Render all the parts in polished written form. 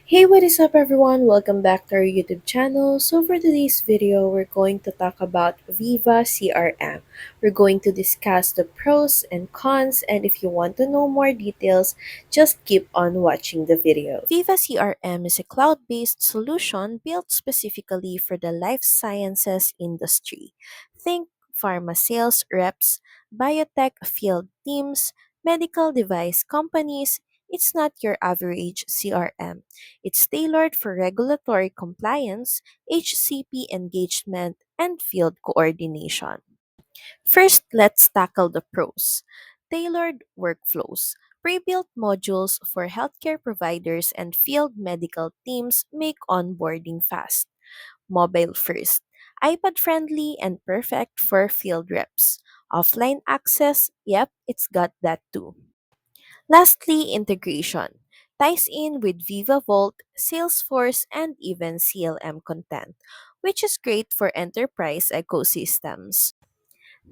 Hey, what is up everyone? Welcome back to our YouTube channel. So for today's video, we're going to talk about Veeva CRM. We're going to discuss the pros and cons, and if you want to know more details, just keep on watching the video. Veeva CRM is a cloud-based solution built specifically for the life sciences industry. Think pharma sales reps, biotech field teams, medical device companies. It's not your average CRM. It's tailored for regulatory compliance, HCP engagement, and field coordination. First, let's tackle the pros. Tailored workflows. Pre-built modules for healthcare providers and field medical teams make onboarding fast. Mobile first. iPad friendly and perfect for field reps. Offline access, yep, it's got that too. Lastly, integration ties in with Viva Vault, Salesforce, and even CLM content, which is great for enterprise ecosystems.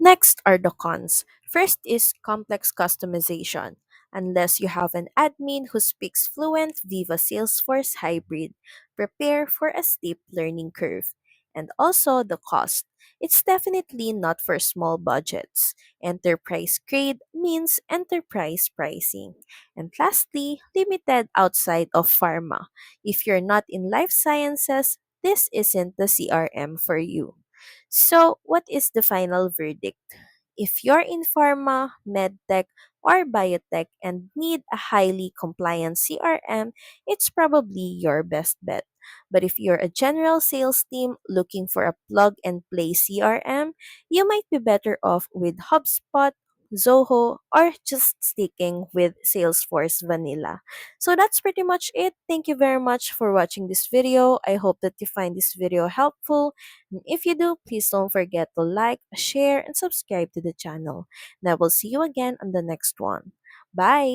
Next are the cons. First is complex customization. Unless you have an admin who speaks fluent Viva Salesforce hybrid, prepare for a steep learning curve. And also the cost. It's definitely not for small budgets. Enterprise grade means enterprise pricing. And lastly, limited outside of pharma. If you're not in life sciences, this isn't the CRM for you. So, what is the final verdict? If you're in pharma, medtech, or biotech and need a highly compliant CRM, it's probably your best bet. But if you're a general sales team looking for a plug and play CRM, you might be better off with HubSpot, Zoho, or just sticking with Salesforce Vanilla. So that's pretty much it. Thank you very much for watching this video. I hope that you find this video helpful. And if you do, please don't forget to like, share, and subscribe to the channel. And I will see you again on the next one. Bye!